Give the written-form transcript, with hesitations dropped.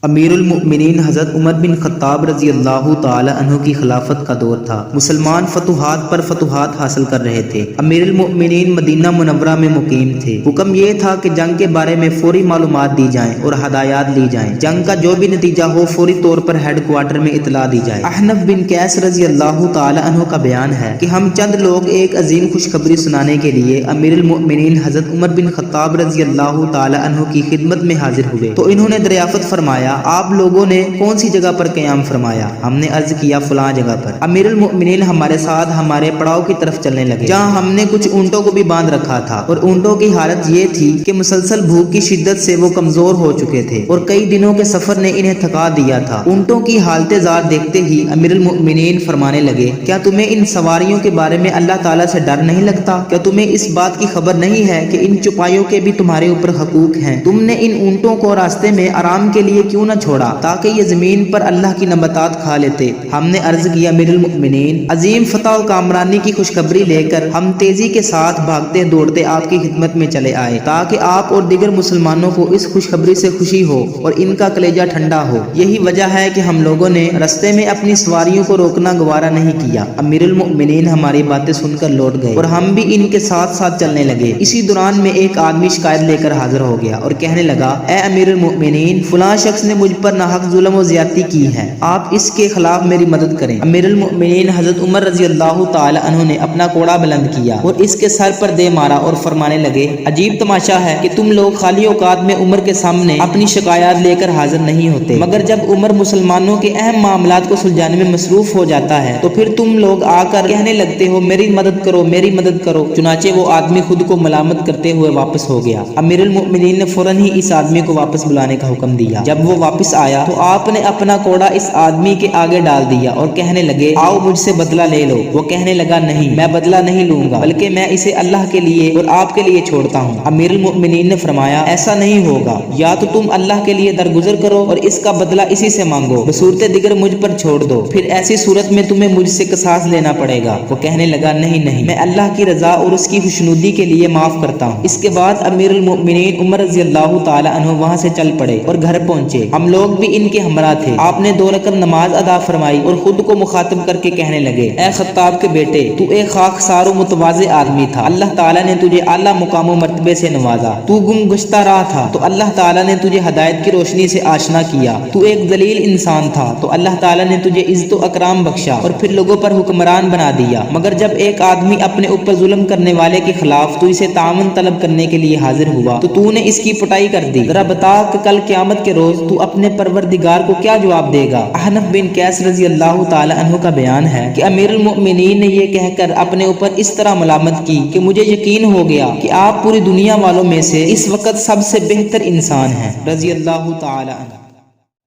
امیر المؤمنین حضرت عمر بن خطاب رضی اللہ تعالی عنہ کی خلافت کا دور تھا۔ مسلمان فتوحات پر فتوحات حاصل کر رہے تھے۔ امیر المؤمنین مدینہ منورہ میں مقیم تھے۔ حکم یہ تھا کہ جنگ کے بارے میں فوری معلومات دی جائیں اور ہدایات لی جائیں۔ جنگ کا جو بھی نتیجہ ہو فوری طور پر ہیڈ کوارٹر میں اطلاع دی جائے۔ احنف بن قیس رضی اللہ تعالی عنہ کا بیان ہے کہ ہم چند لوگ ایک عظیم خوشخبری سنانے کے لیے امیر المؤمنین حضرت عمر بن خطاب رضی اللہ تعالی عنہ کی خدمت میں حاضر ہوئے تو انہوں نے دریافت فرمایا، آپ لوگوں نے کون سی جگہ پر قیام فرمایا؟ ہم نے عرض کیا فلاں جگہ پر۔ امیر المؤمنین ہمارے ساتھ ہمارے پڑاؤ کی طرف چلنے لگے جہاں ہم نے کچھ اونٹوں کو بھی باندھ رکھا تھا، اور اونٹوں کی حالت یہ تھی کہ مسلسل بھوک کی شدت سے وہ کمزور ہو چکے تھے اور کئی دنوں کے سفر نے انہیں تھکا دیا تھا۔ اونٹوں کی حالت زار دیکھتے ہی امیر المؤمنین فرمانے لگے، کیا تمہیں ان سواریوں کے بارے میں اللہ تعالیٰ سے ڈر نہیں لگتا؟ کیا تمہیں اس بات کی خبر نہیں ہے کہ ان چپائیوں کے بھی تمہارے اوپر حقوق ہیں؟ تم نے ان اونٹوں کو راستے میں آرام کے لیے کیوں نہ چھوڑا تاکہ یہ زمین پر اللہ کی نباتات کھا لیتے؟ ہم نے عرض کیا، امیر المؤمنین، عظیم فتح و کامرانی کی خوشخبری لے کر ہم تیزی کے ساتھ بھاگتے دوڑتے آپ کی خدمت میں چلے آئے تاکہ آپ اور دیگر مسلمانوں کو اس خوشخبری سے خوشی ہو اور ان کا کلیجہ ٹھنڈا ہو۔ یہی وجہ ہے کہ ہم لوگوں نے رستے میں اپنی سواریوں کو روکنا گوارا نہیں کیا۔ امیر المؤمنین ہماری باتیں سن کر لوٹ گئے اور ہم بھی ان کے ساتھ ساتھ چلنے لگے۔ اسی دوران میں ایک آدمی شکایت لے کر حاضر ہو گیا اور کہنے لگا، اے امیر المؤمنین، فلاں شخص نے مجھ پر ناحق ظلم و زیادتی کی ہے، آپ اس کے خلاف میری مدد کریں۔ امیر المؤمنین حضرت عمر رضی اللہ تعالی عنہ نے اپنا کوڑا بلند کیا اور اس کے سر پر دے مارا اور فرمانے لگے، عجیب تماشا ہے کہ تم لوگ خالی اوقات میں عمر کے سامنے اپنی شکایات لے کر حاضر نہیں ہوتے، مگر جب عمر مسلمانوں کے اہم معاملات کو سلجھانے میں مصروف ہو جاتا ہے تو پھر تم لوگ آ کر کہنے لگتے ہو میری مدد کرو، میری مدد کرو۔ چنانچہ وہ آدمی خود کو ملامت کرتے ہوئے واپس ہو گیا۔ امیر المؤمنین نے فوراً ہی اس آدمی کو واپس بلانے کا حکم دیا۔ جب وہ واپس آیا تو آپ نے اپنا کوڑا اس آدمی کے آگے ڈال دیا اور کہنے لگے، آؤ مجھ سے بدلہ لے لو۔ وہ کہنے لگا، نہیں، میں بدلہ نہیں لوں گا، بلکہ میں اسے اللہ کے لیے اور آپ کے لیے چھوڑتا ہوں۔ امیر المؤمنین نے فرمایا، ایسا نہیں ہوگا، یا تو تم اللہ کے لیے درگزر کرو اور اس کا بدلہ اسی سے مانگو، بصورت دیگر مجھ پر چھوڑ دو، پھر ایسی صورت میں تمہیں مجھ سے قصاص لینا پڑے گا۔ وہ کہنے لگا، نہیں نہیں، میں اللہ کی رضا اور اس کی خوشنودی کے لیے معاف کرتا ہوں۔ اس کے بعد امیر المؤمنین عمر رضی اللہ تعالی عنہ وہاں سے چل پڑے اور گھر پہنچے۔ ہم لوگ بھی ان کے ہمراہ تھے۔ آپ نے 2 رکعت نماز ادا فرمائی اور خود کو مخاطب کر کے کہنے لگے، اے خطاب کے بیٹے، تو ایک خاکسار و متواضع آدمی تھا، اللہ تعالیٰ نے تجھے اعلیٰ مقام و مرتبے سے نوازا۔ تو گم گشتہ راہ تھا تو اللہ تعالیٰ نے تجھے ہدایت کی روشنی سے آشنا کیا۔ تو ایک ذلیل انسان تھا تو اللہ تعالیٰ نے تجھے عزت و اکرام بخشا اور پھر لوگوں پر حکمران بنا دیا۔ مگر جب ایک آدمی اپنے اوپر ظلم کرنے والے کے خلاف تو اسے تعاون طلب کرنے کے لیے حاضر ہوا تو نے اس کی پٹائی کر دی۔ ذرا بتا کہ کل قیامت کے روز تو اپنے پروردگار کو کیا جواب دے گا؟ احنف بن قیس رضی اللہ تعالی عنہ کا بیان ہے کہ امیر المؤمنین نے یہ کہہ کر اپنے اوپر اس طرح ملامت کی کہ مجھے یقین ہو گیا کہ آپ پوری دنیا والوں میں سے اس وقت سب سے بہتر انسان ہیں، رضی اللہ تعالی عنہ۔